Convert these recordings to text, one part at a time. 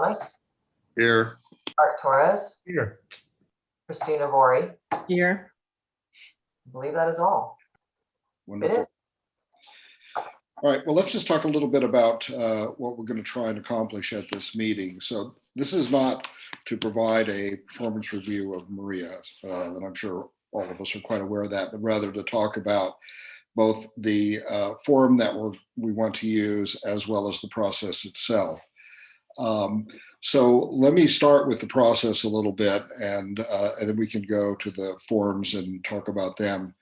Thomas, Here. Art Torres, Here. Christina Vori. Here. I believe that is all. Wonderful. It is. All right, well, let's just talk a little bit about what we're going to try and accomplish at this meeting. So this is not to provide a performance review of Maria, and I'm sure all of us are quite aware of that, but rather to talk about both the forum that we want to use as well as the process itself. So let me start with the process a little bit, and then we can go to the forums and talk about them.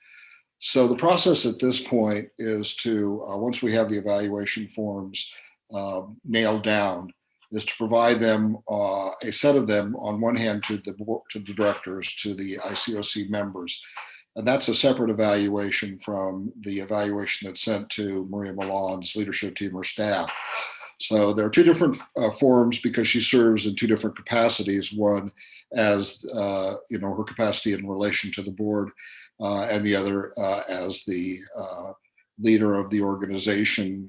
So the process at this point is to, once we have the evaluation forms nailed down, is to provide them, a set of them on one hand to the board, to the directors, to the ICOC members. And that's a separate evaluation from the evaluation that's sent to Maria Milan's leadership team or staff. So there are two different forums because she serves in two different capacities. One as her capacity in relation to the board, and the other as the leader of the organization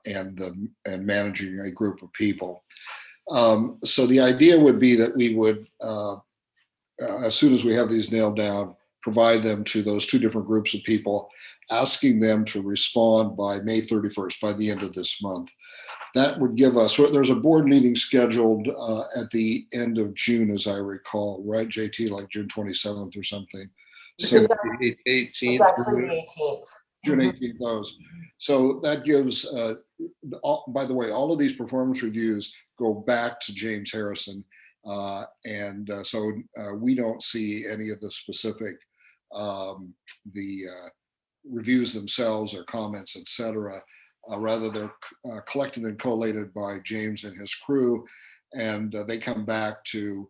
and managing a group of people. So the idea would be that we would, as soon as we have these nailed down, provide them to those two different groups of people, asking them to respond by May 31st, by the end of this month. That would give us, there's a board meeting scheduled at the end of June, as I recall, right, JT, like June 27th or something. So It's actually the 18th. June 18th goes. So that gives, by the way, all of these performance reviews go back to James Harrison. So we don't see any of the specific, reviews themselves or comments, etc. Rather, they're collected and collated by James and his crew, and they come back to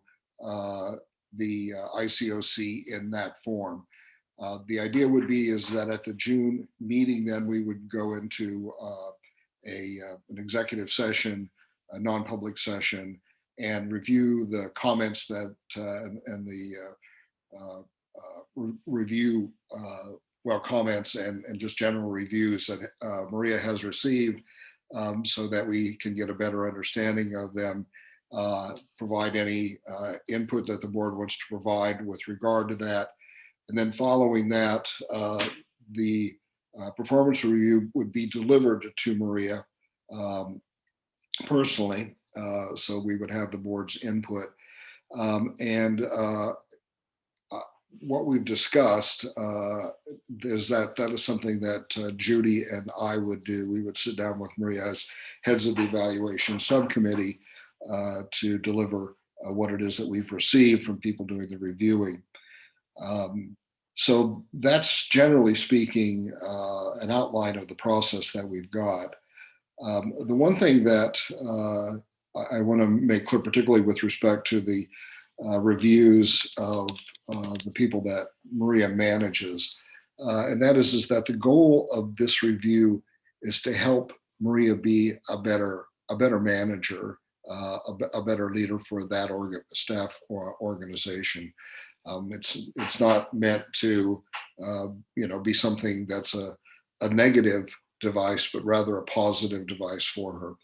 the ICOC in that form. The idea would be is that at the June meeting, then we would go into an executive session, a non-public session, and review the comments that and the review comments and just general reviews that Maria has received, so that we can get a better understanding of them, provide any input that the board wants to provide with regard to that. And then following that, the performance review would be delivered to Maria personally. So we would have the board's input. What we've discussed is that is something that Judy and I would do. We would sit down with Maria as heads of the evaluation subcommittee to deliver what it is that we've received from people doing the reviewing. So that's, generally speaking, an outline of the process that we've got. The one thing that I want to make clear, particularly with respect to the reviews of the people that Maria manages, and that is that the goal of this review is to help Maria be a better manager, a better leader for that staff or organization. It's not meant to be something that's a negative device, but rather a positive device for her.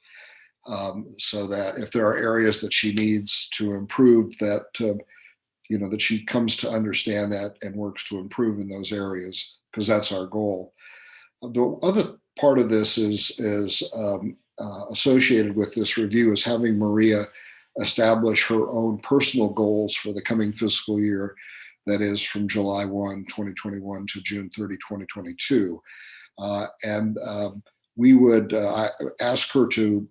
So that if there are areas that she needs to improve, that that she comes to understand that and works to improve in those areas, because that's our goal. The other part of this is associated with this review is having Maria establish her own personal goals for the coming fiscal year, that is from July 1, 2021 to June 30, 2022. We would ask her to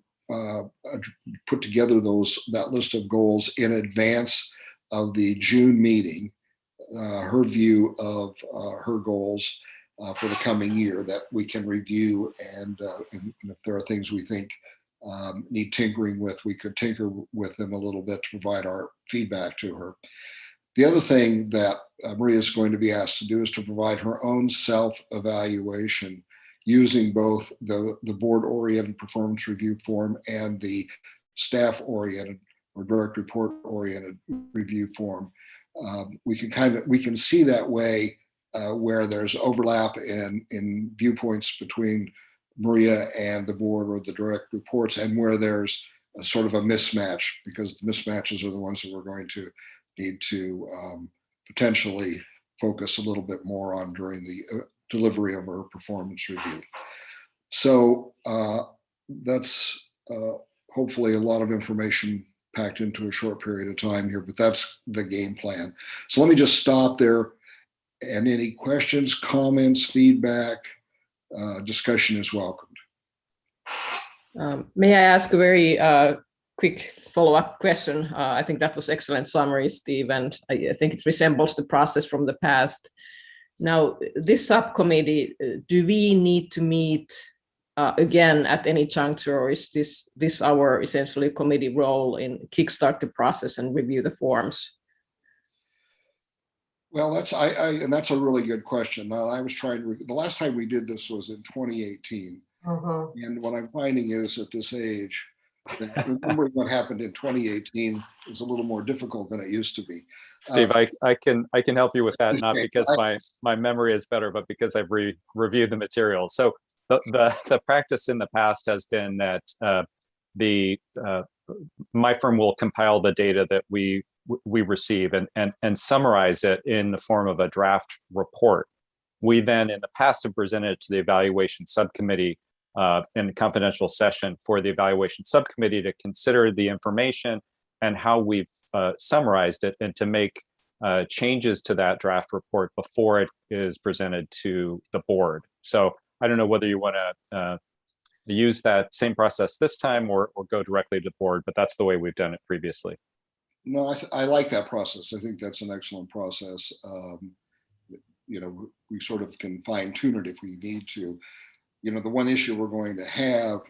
put together that list of goals in advance of the June meeting, her view of her goals for the coming year that we can review, and if there are things we think need tinkering with, we could tinker with them a little bit to provide our feedback to her. The other thing that Maria is going to be asked to do is to provide her own self-evaluation using both the board-oriented performance review form and the staff-oriented or direct report-oriented review form. We can see that way where there's overlap in viewpoints between Maria and the board or the direct reports, and where there's sort of a mismatch, because the mismatches are the ones that we're going to need to potentially focus a little bit more on during the delivery of our performance review. So that's hopefully a lot of information packed into a short period of time here, but that's the game plan. So let me just stop there. And any questions, comments, feedback, discussion is welcomed. May I ask a very quick follow-up question? I think that was excellent summary, Steve, and I think it resembles the process from the past. Now, this subcommittee, do we need to meet again at any juncture, or is this our essentially committee role in kickstart the process and review the forms? Well, and that's a really good question. Now, I was trying to, the last time we did this was in 2018. And what I'm finding is at this age, that remembering what happened in 2018 is a little more difficult than it used to be. Steve, I can help you with that, not because my memory is better, but because I've reviewed the material. So the practice in the past has been that my firm will compile the data that we receive and summarize it in the form of a draft report. We then in the past have presented it to the evaluation subcommittee in a confidential session for the evaluation subcommittee to consider the information and how we've summarized it, and to make changes to that draft report before it is presented to the board. So I don't know whether you want to use that same process this time or go directly to the board, but that's the way we've done it previously. No, I like that process. I think that's an excellent process. You know, we sort of can fine tune it if we need to. You know, the one issue we're going to have,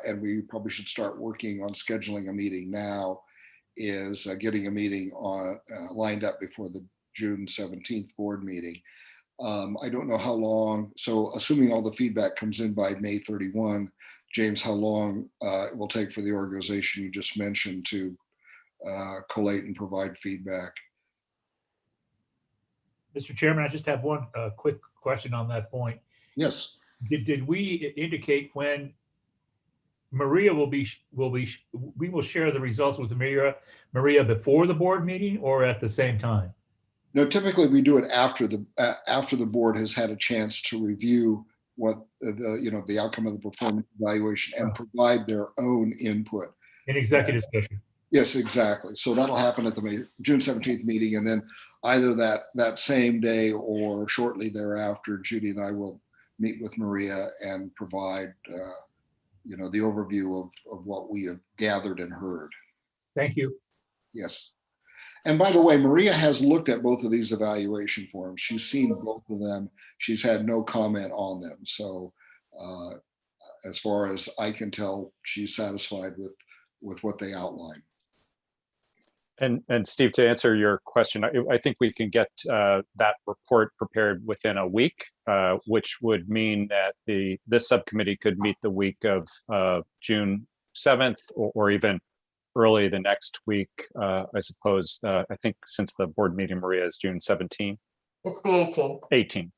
and we probably should start working on scheduling a meeting now, is getting a meeting on lined up before the June 17th board meeting. I don't know how long, so assuming all the feedback comes in by May 31, James, how long it will take for the organization you just mentioned to collate and provide feedback? Mr. Chairman, I just have one quick question on that point. Yes. Did we indicate when Maria we will share the results with Maria before the board meeting or at the same time? No, typically we do it after the board has had a chance to review what the outcome of the performance evaluation and provide their own input. In executive session. Yes, exactly. So that'll happen at the June 17th meeting, and then either that same day or shortly thereafter, Judy and I will meet with Maria and provide the overview of what we have gathered and heard. Thank you. Yes. And by the way, Maria has looked at both of these evaluation forms. She's seen both of them. She's had no comment on them. So as far as I can tell, she's satisfied with what they outline. And Steve, to answer your question, I think we can get that report prepared within a week, which would mean that this subcommittee could meet the week of June 7th or even early the next week, I suppose. I think since the board meeting, Maria, is June 17th. It's the 18th. 18.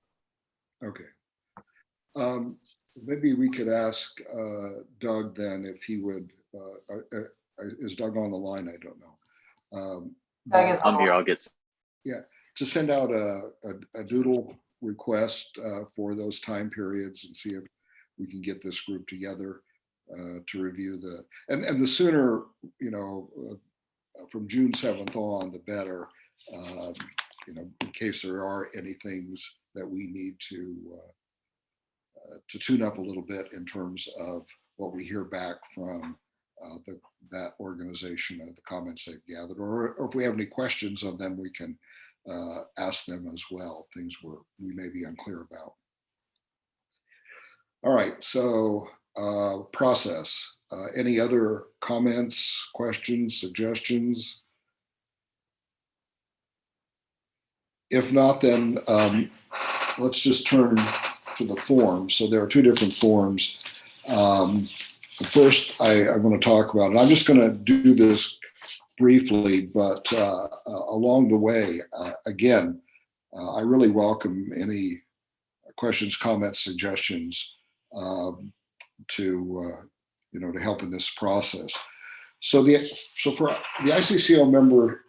Okay. Maybe we could ask Doug then if he would, is Doug on the line? I don't know. Doug is I'm here. I'll get. Yeah, to send out a doodle request for those time periods and see if we can get this group together to review and the sooner, from June 7th on, the better, in case there are any things that we need to tune up a little bit in terms of what we hear back from that organization, the comments they've gathered, or if we have any questions of them, we can ask them as well, things we may be unclear about. All right, so process. Any other comments, questions, suggestions? If not, then let's just turn to the forms. So there are two different forms. First, I want to talk about, and I'm just going to do this briefly, but along the way, again, I really welcome any questions, comments, suggestions to help in this process. So for the ICCO member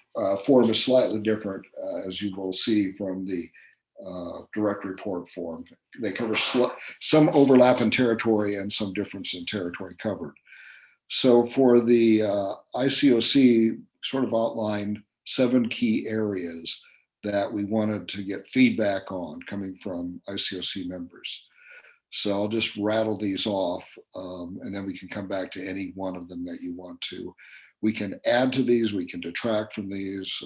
form is slightly different, as you will see from the direct report form. They cover some overlap in territory and some difference in territory covered. So for the ICOC, sort of outlined 7 key areas that we wanted to get feedback on coming from ICOC members. So I'll just rattle these off, and then we can come back to any one of them that you want to. We can add to these, we can detract from these,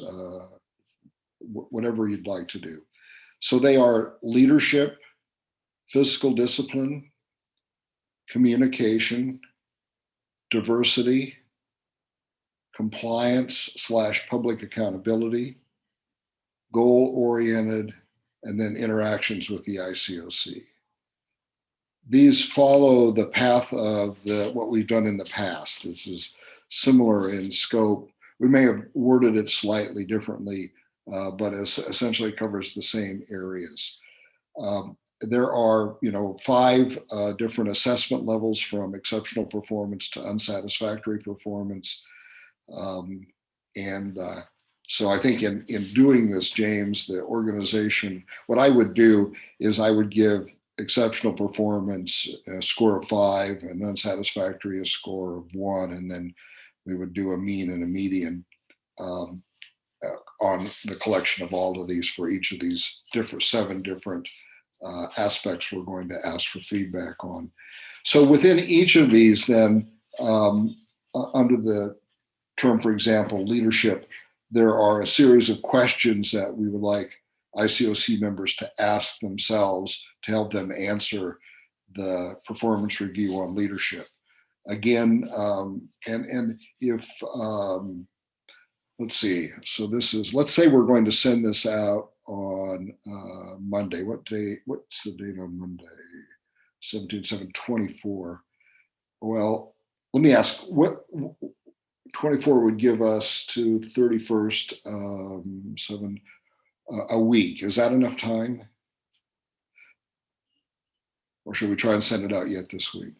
whatever you'd like to do. So they are leadership, fiscal discipline, communication, diversity, compliance/public accountability, goal-oriented, and then interactions with the ICOC. These follow the path of what we've done in the past. This is similar in scope. We may have worded it slightly differently, but it essentially covers the same areas. There are, 5 different assessment levels, from exceptional performance to unsatisfactory performance. So I think in doing this, James, the organization, what I would do is I would give exceptional performance a score of 5 and unsatisfactory a score of 1, and then we would do a mean and a median on the collection of all of these for each of these 7 different aspects we're going to ask for feedback on. So within each of these, then, under the term, for example, leadership, there are a series of questions that we would like ICOC members to ask themselves to help them answer the performance review on leadership. Again, and if, let's see, so let's say we're going to send this out on Monday. What's the date on Monday? 17/7/24. Well, let me ask, what 24 would give us to 31st, 7, a week. Is that enough time? Or should we try and send it out yet this week?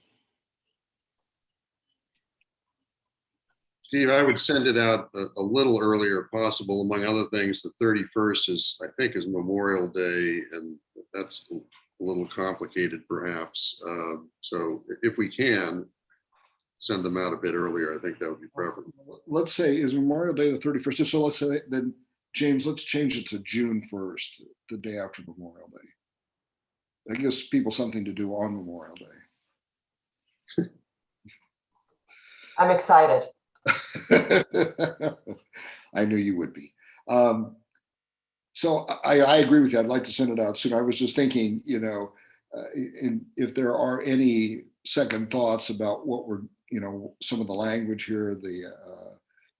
Steve, I would send it out a little earlier if possible. Among other things, the 31st is Memorial Day, and that's a little complicated perhaps. So if we can send them out a bit earlier, I think that would be preferable. Let's say, is Memorial Day the 31st? So let's say then, James, let's change it to June 1st, the day after Memorial Day. That gives people something to do on Memorial Day. I'm excited. I knew you would be. So I agree with you. I'd like to send it out soon. I was just thinking, if there are any second thoughts about what we're, some of the language here, the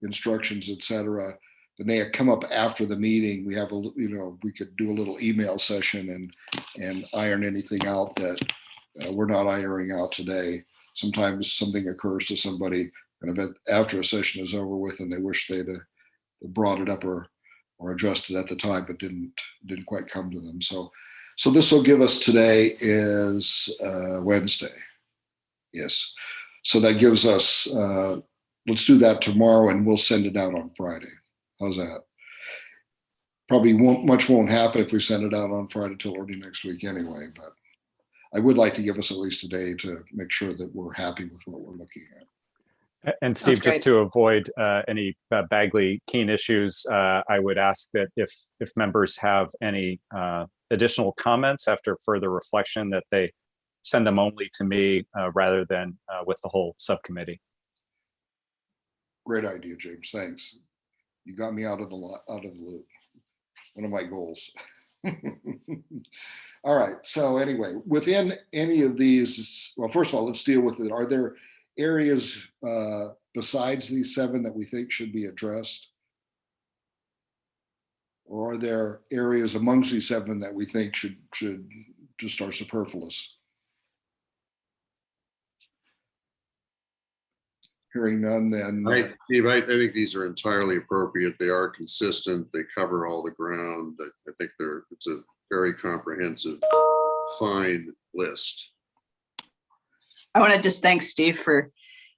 instructions, et cetera, then they come up after the meeting. We have we could do a little email session and iron anything out that we're not ironing out today. Sometimes something occurs to somebody kind of after a session is over with, and they wish they'd brought it up or addressed it at the time, but didn't quite come to them. So this will give us, today is Wednesday. Yes. So that gives us, let's do that tomorrow, and we'll send it out on Friday. How's that? Probably much won't happen if we send it out on Friday till early next week anyway, but I would like to give us at least a day to make sure that we're happy with what we're looking at. And Steve, just to avoid any Bagley-Keene issues, I would ask that if members have any additional comments after further reflection, that they send them only to me rather than with the whole subcommittee. Great idea, James. Thanks. You got me out of the loop. One of my goals. All right. So anyway, within any of these, well, first of all, let's deal with it. Are there areas besides these 7 that we think should be addressed? Or are there areas amongst these 7 that we think should just are superfluous? Hearing none, then. Right, Steve, I think these are entirely appropriate. They are consistent. They cover all the ground. I think it's a very comprehensive, fine list. I want to just thank Steve for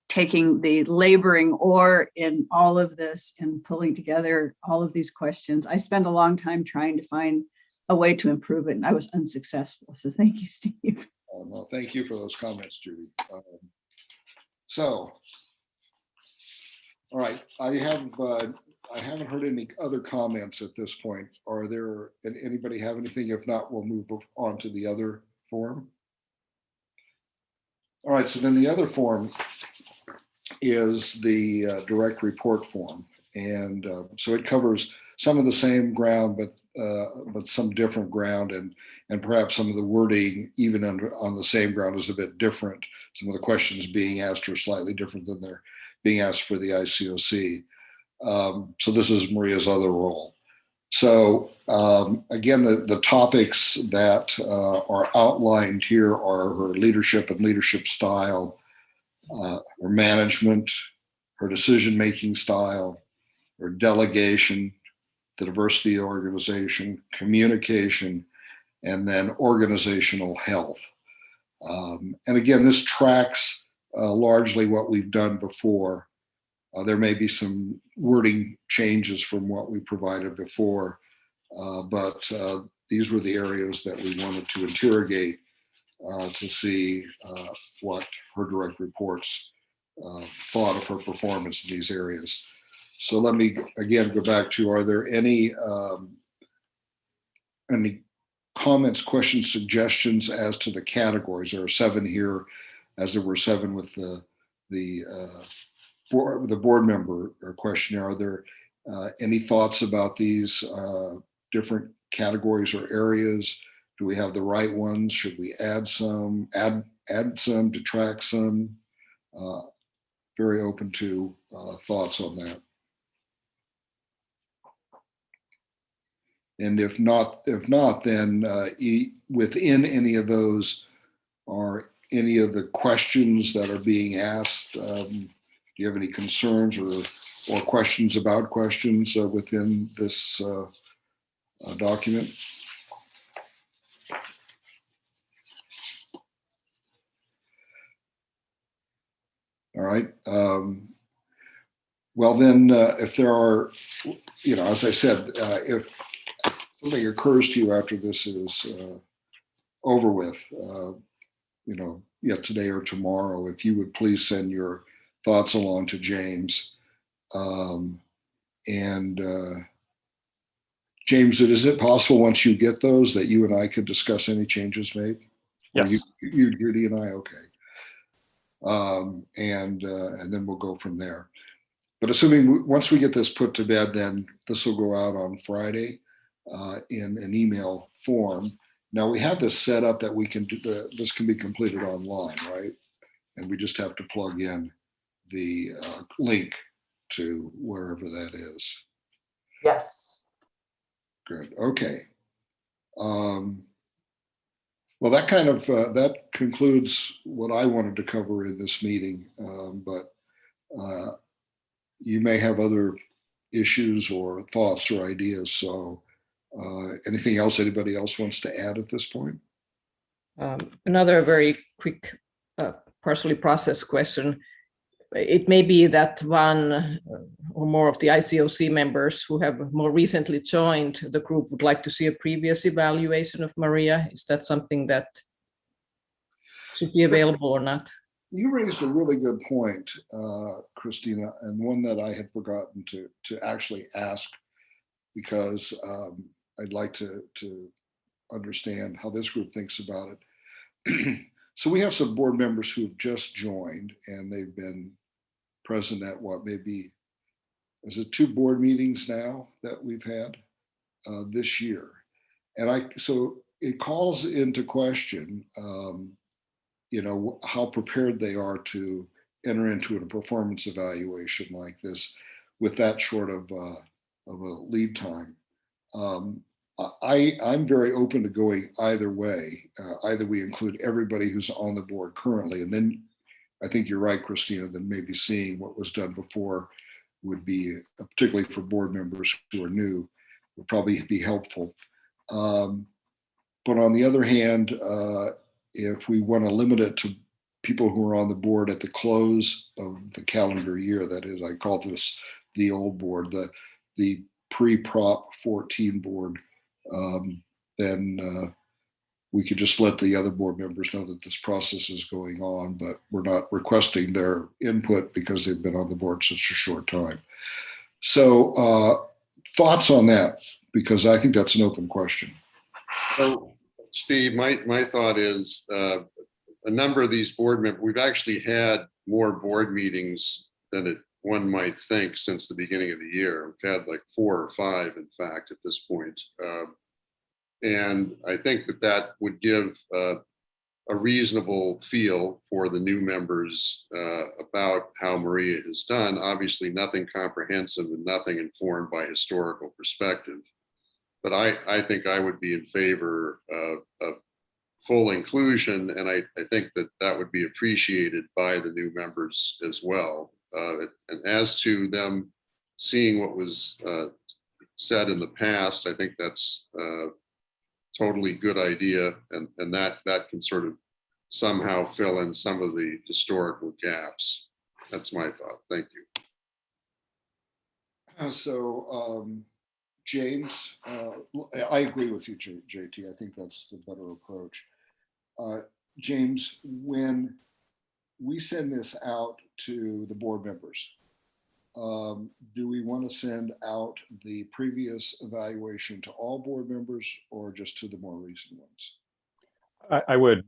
taking the laboring oar in all of this and pulling together all of these questions. I spent a long time trying to find a way to improve it, and I was unsuccessful. So thank you, Steve. Well, thank you for those comments, Judy. So, all right, I haven't heard any other comments at this point. Are there, anybody have anything? If not, we'll move on to the other form. All right, so then the other form is the direct report form. And so it covers some of the same ground, but some different ground, and perhaps some of the wording, even on the same ground, is a bit different. Some of the questions being asked are slightly different than they're being asked for the ICOC. So this is Maria's other role. So again, the topics that are outlined here are her leadership and leadership style, her management, her decision-making style, her delegation, the diversity of the organization, communication, and then organizational health. And again, this tracks largely what we've done before. There may be some wording changes from what we provided before, but these were the areas that we wanted to interrogate to see what her direct reports thought of her performance in these areas. So let me again go back to, are there any comments, questions, suggestions as to the categories? There are 7 here, as there were 7 with the board member questionnaire. Are there any thoughts about these different categories or areas? Do we have the right ones? Should we add some, detract some? Very open to thoughts on that. And if not, then within any of those, are any of the questions that are being asked, do you have any concerns or questions about questions within this document? All right. Well, then, if there are, as I said, if something occurs to you after this is over with, today or tomorrow, if you would please send your thoughts along to James. James, is it possible once you get those that you and I could discuss any changes made? Yes. You, Judy, and I, okay. And then we'll go from there. But assuming once we get this put to bed, then this will go out on Friday in an email form. Now we have this set up that we can do this can be completed online, right? And we just have to plug in the link to wherever that is. Yes. Good. Okay. Well, that kind of that concludes what I wanted to cover in this meeting. But you may have other issues or thoughts or ideas. So anything else anybody else wants to add at this point? Another very quick, partially processed question. It may be that one or more of the ICOC members who have more recently joined the group would like to see a previous evaluation of Maria. Is that something that should be available or not? You raised a really good point, Christina, and one that I had forgotten to actually ask, because I'd like to understand how this group thinks about it. So we have some board members who have just joined, and they've been present at maybe, is it 2 board meetings now that we've had this year? And so it calls into question, how prepared they are to enter into a performance evaluation like this with that short of a lead time. I'm very open to going either way. Either we include everybody who's on the board currently, and then I think you're right, Christina, that maybe seeing what was done before would be, particularly for board members who are new, would probably be helpful. But on the other hand, if we want to limit it to people who are on the board at the close of the calendar year, that is, I call this the old board, the pre-Prop 14 board, then we could just let the other board members know that this process is going on, but we're not requesting their input because they've been on the board such a short time. So thoughts on that, because I think that's an open question. So, Steve, my thought is a number of these board members, we've actually had more board meetings than one might think since the beginning of the year. We've had like 4 or 5, in fact, at this point. And I think that would give a reasonable feel for the new members about how Maria has done. Obviously, nothing comprehensive and nothing informed by historical perspective. But I think I would be in favor of full inclusion, and I think that would be appreciated by the new members as well. And as to them seeing what was said in the past, I think that's totally good idea, and that can sort of somehow fill in some of the historical gaps. That's my thought. Thank you. So James, I agree with you, JT. I think that's the better approach. James, when we send this out to the board members, do we want to send out the previous evaluation to all board members or just to the more recent ones? I would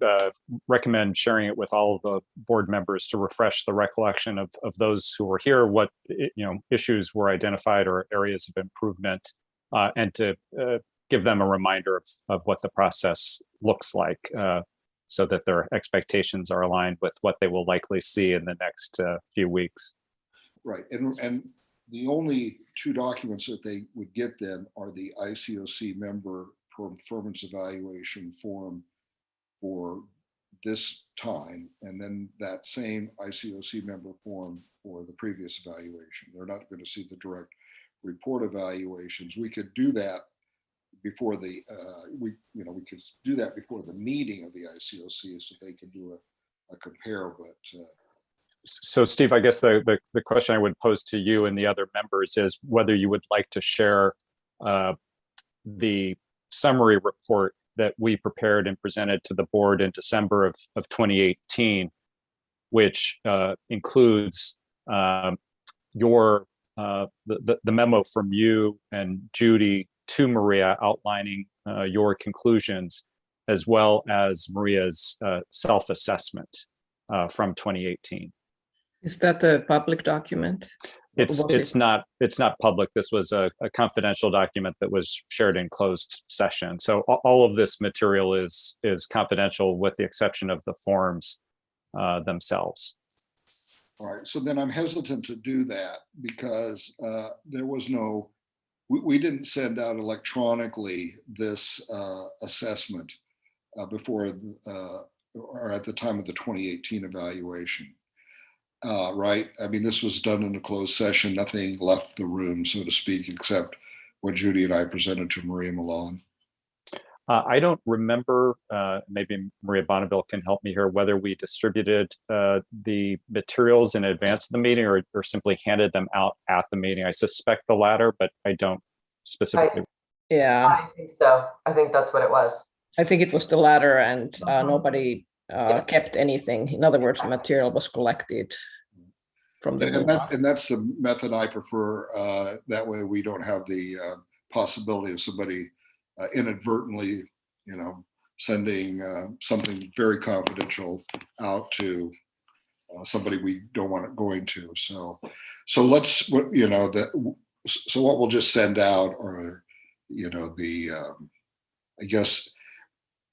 recommend sharing it with all of the board members to refresh the recollection of those who were here, what issues were identified or areas of improvement, and to give them a reminder of what the process looks like, so that their expectations are aligned with what they will likely see in the next few weeks. Right, and the only 2 documents that they would get then are the ICOC member performance evaluation form for this time, and then that same ICOC member form for the previous evaluation. They're not going to see the direct report evaluations. We could do that before the we could do that before the meeting of the ICOC, so they can do a compare. But so, Steve, I guess the question I would pose to you and the other members is whether you would like to share the summary report that we prepared and presented to the board in December of 2018, which includes your the memo from you and Judy to Maria outlining your conclusions, as well as Maria's self-assessment from 2018. Is that a public document? It's not public. This was a confidential document that was shared in closed session. So all of this material is confidential, with the exception of the forms themselves. all right, so then I'm hesitant to do that because there was no, we didn't send out electronically this assessment before or at the time of the 2018 evaluation. Right? I mean, this was done in a closed session. Nothing left the room, so to speak, except what Judy and I presented to Maria Milan. I don't remember, maybe Maria Bonneville can help me here, whether we distributed the materials in advance of the meeting or simply handed them out at the meeting. I suspect the latter, but I don't specifically. Yeah, I think so. I think that's what it was. I think it was the latter, and nobody kept anything. In other words, material was collected from the And that's the method I prefer. That way we don't have the possibility of somebody inadvertently, sending something very confidential out to somebody we don't want it going to. So let's, so what we'll just send out are, I guess,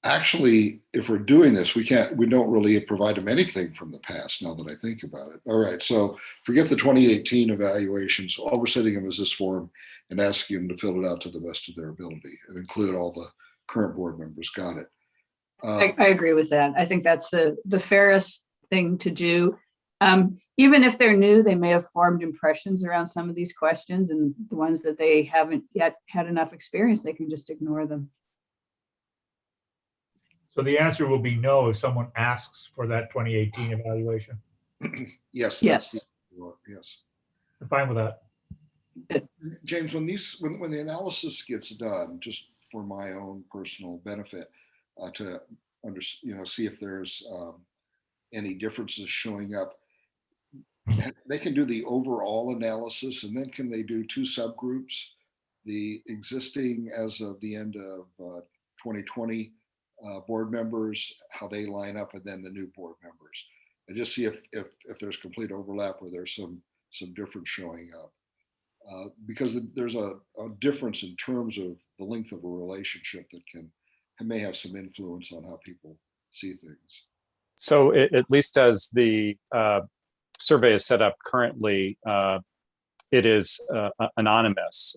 actually, if we're doing this, we don't really provide them anything from the past, now that I think about it. All right, so forget the 2018 evaluations. All we're sending them is this form and asking them to fill it out to the best of their ability and include all the current board members. Got it. I agree with that. I think that's the fairest thing to do. Even if they're new, they may have formed impressions around some of these questions, and the ones that they haven't yet had enough experience, they can just ignore them. So the answer will be no if someone asks for that 2018 evaluation. Yes. Yes. Yes. I'm fine with that. James, when the analysis gets done, just for my own personal benefit, to see if there's any differences showing up, they can do the overall analysis, and then can they do two subgroups, the existing as of the end of 2020 board members, how they line up, and then the new board members, and just see if there's complete overlap or there's some difference showing up. Because there's a difference in terms of the length of a relationship that may have some influence on how people see things. So at least as the survey is set up currently, it is anonymous,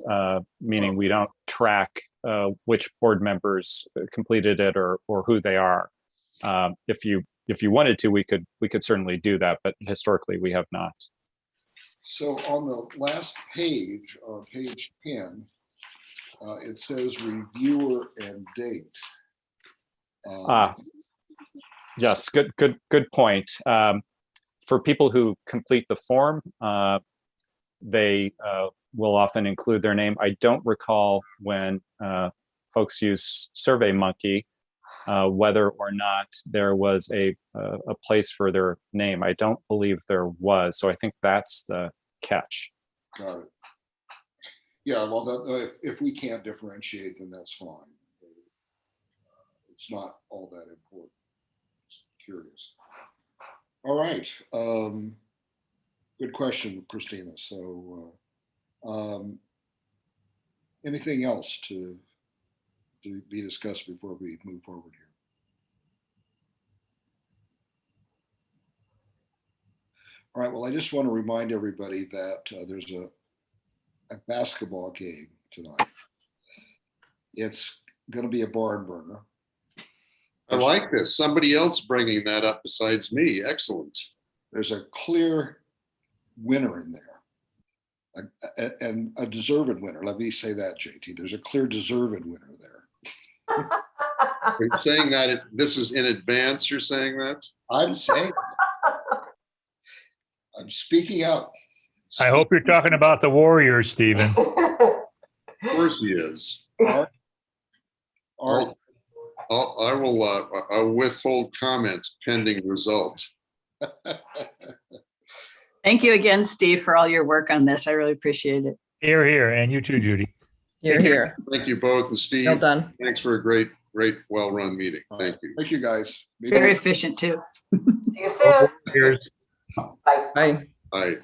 meaning we don't track which board members completed it or who they are. If you wanted to, we could certainly do that, but historically we have not. So on the last page, on page 10, it says reviewer and date. Yes, good point. For people who complete the form, they will often include their name. I don't recall when folks use SurveyMonkey whether or not there was a place for their name. I don't believe there was, so I think that's the catch. Got it. Yeah, well, if we can't differentiate, then that's fine. It's not all that important. Just curious. All right. Good question, Christina. So anything else to be discussed before we move forward here? All right, well, I just want to remind everybody that there's a basketball game tonight. It's going to be a barn burner. I like this. Somebody else bringing that up besides me. Excellent. There's a clear winner in there, and a deserved winner. Let me say that, JT. There's a clear deserved winner there. Are you saying that this is in advance? You're saying that? I'm saying I'm speaking up. I hope you're talking about the Warriors, Stephen. Of course he is. All I'll withhold comment pending result. Thank you again, Steve, for all your work on this. I really appreciate it. Here, here, and you too, Judy. You're here. Thank you both, and Steve. Well done. Thanks for a great, well-run meeting. Thank you. Thank you, guys. Meeting Very efficient too. See you soon. Here's Bye. Bye. Bye.